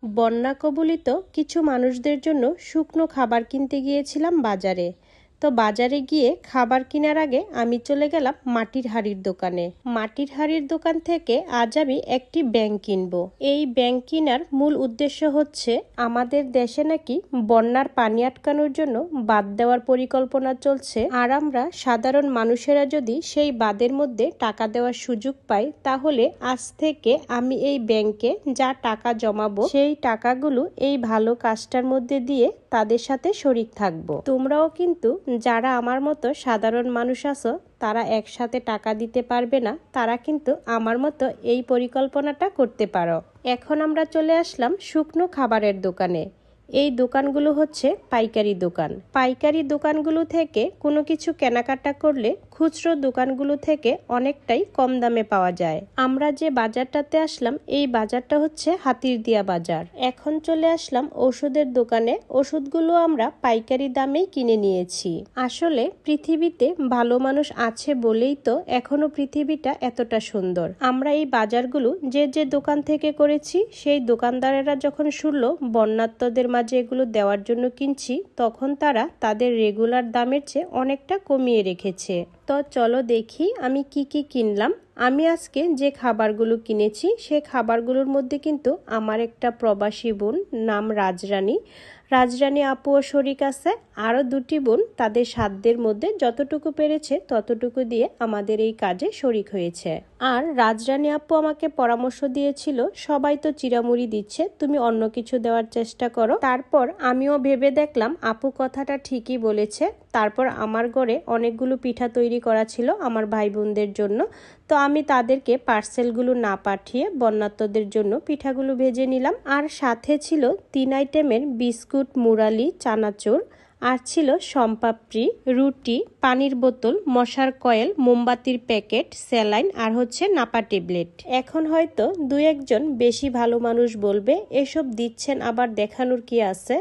বন্যা কবলিত কিছু মানুষদের জন্য শুকনো খাবার কিনতে গিয়েছিলাম বাজারে। তো বাজারে গিয়ে খাবার কেনার আগে আমি চলে গেলাম মাটির হাঁড়ির দোকানে। মাটির হাঁড়ির দোকান থেকে আজ আমি একটি ব্যাঙ কিনবো। এই ব্যাঙ কেনার মূল উদ্দেশ্য হচ্ছে আমাদের দেশে নাকি বন্যার পানি আটকানোর জন্য বাঁধ দেওয়ার পরিকল্পনা চলছে, আর আমরা সাধারণ মানুষেরা যদি সেই বাঁধের মধ্যে টাকা দেওয়ার সুযোগ পাই, তাহলে আজ থেকে আমি এই ব্যাংকে যা টাকা জমাবো সেই টাকাগুলো এই ভালো কাজটার মধ্যে দিয়ে তাদের সাথে শরিক থাকবো। তোমরাও কিন্তু যারা আমার মতো সাধারণ মানুষ আছো, তারা একসাথে টাকা দিতে পারবে না, তারা কিন্তু আমার মতো এই পরিকল্পনাটা করতে পারো। এখন আমরা চলে আসলাম শুকনো খাবারের দোকানে। এই দোকানগুলো হচ্ছে পাইকারি দোকান। পাইকারি দোকানগুলো থেকে কোনো কিছু কেনাকাটা করলে খুচরো দোকানগুলো থেকে অনেকটাই কম দামে পাওয়া যায়। আমরা যে বাজারটাতে আসলাম, এই বাজারটা হচ্ছে হাতিরদিয়া বাজার। এখন চলে আসলাম ওষুধের দোকানে। ওষুধগুলো আমরা পাইকারি দামেই কিনে নিয়েছি। আসলে পৃথিবীতে ভালো মানুষ আছে বলেই তো এখনো পৃথিবীটা এতটা সুন্দর। আমরা এই বাজারগুলো যে যে দোকান থেকে করেছি, সেই দোকানদারেরা যখন শুনলো বন্যার্তদের মাঝে এগুলো দেওয়ার জন্য কিনছি, তখন তারা তাদের রেগুলার দামের চেয়ে অনেকটা কমিয়ে রেখেছে। তো চলো দেখি আমি কি কি কিনলাম। আমি আজকে যে খাবারগুলো কিনেছি, সে খাবারগুলোর মধ্যে কিন্তু আমার একটা প্রবাসী বোন, নাম রাজরানী আপুও শরিক আছে। আরও দুটি বোন তাদের সাধ্যের মধ্যে যতটুকু পেরেছে ততটুকু দিয়ে আমাদের এই কাজে শরিক হয়েছে। আর রাজরানী আপু আমাকে পরামর্শ দিয়েছিল, সবাই তো চিড়ামুড়ি দিচ্ছে, তুমি অন্য কিছু দেওয়ার চেষ্টা করো। তারপর আমিও ভেবে দেখলাম আপু কথাটা ঠিকই বলেছে। তারপর আমার ঘরে অনেকগুলো পিঠা তৈরি করা ছিল আমার ভাই বোনদের জন্য। তো আমি তাদেরকে পার্সেলগুলো না পাঠিয়ে বন্যার্তদের জন্য পিঠাগুলো ভেজে নিলাম। আর সাথে ছিল 3 আইটেমের বিস্কুট, মুরালি, চানাচুর, আর ছিল সম্পাপড়ি, রুটি, পানির বোতল, মশার কয়েল, মোমবাতির প্যাকেট, স্যালাইন, আর হচ্ছে নাপা ট্যাবলেট। এখন হয়তো 2-1 বেশি ভালো মানুষ বলবে, এসব দিচ্ছেন আবার দেখানোর কি আছে,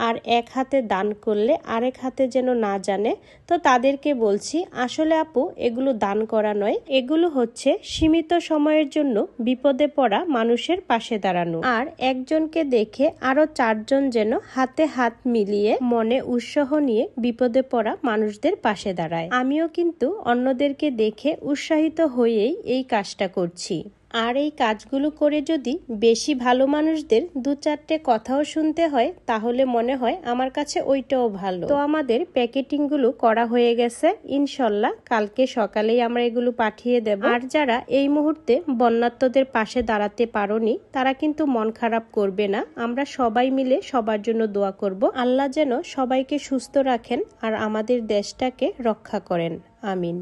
আর এক হাতে দান করলে আরেক হাতে যেন না জানে। তো তাদেরকে বলছি, আসলে আপু এগুলো দান করা নয়, এগুলো হচ্ছে সীমিত সময়ের জন্য বিপদে পড়া মানুষের পাশে দাঁড়ানো। আর একজনকে দেখে আরো 4 জন যেন হাতে হাত মিলিয়ে মনে উৎসাহ নিয়ে বিপদে পড়া মানুষদের পাশে দাঁড়ায়। আমিও কিন্তু অন্যদেরকে দেখে উৎসাহিত হয়েই এই কাজটা করছি। আর এই কাজগুলো করে যদি বেশি ভালো মানুষদের 2-4টে কথাও শুনতে হয়, তাহলে মনে হয় আমার কাছে ওইটাও ভালো। তো আমাদের প্যাকেটিং গুলো করা হয়ে গেছে, ইনশাল্লাহ কালকে সকালেই আমরা এগুলো পাঠিয়ে দেব। আর যারা এই মুহূর্তে বন্যার্তদের পাশে দাঁড়াতে পারোনি, তারা কিন্তু মন খারাপ করবে না। আমরা সবাই মিলে সবার জন্য দোয়া করব, আল্লাহ যেন সবাইকে সুস্থ রাখেন আর আমাদের দেশটাকে রক্ষা করেন। আমিন।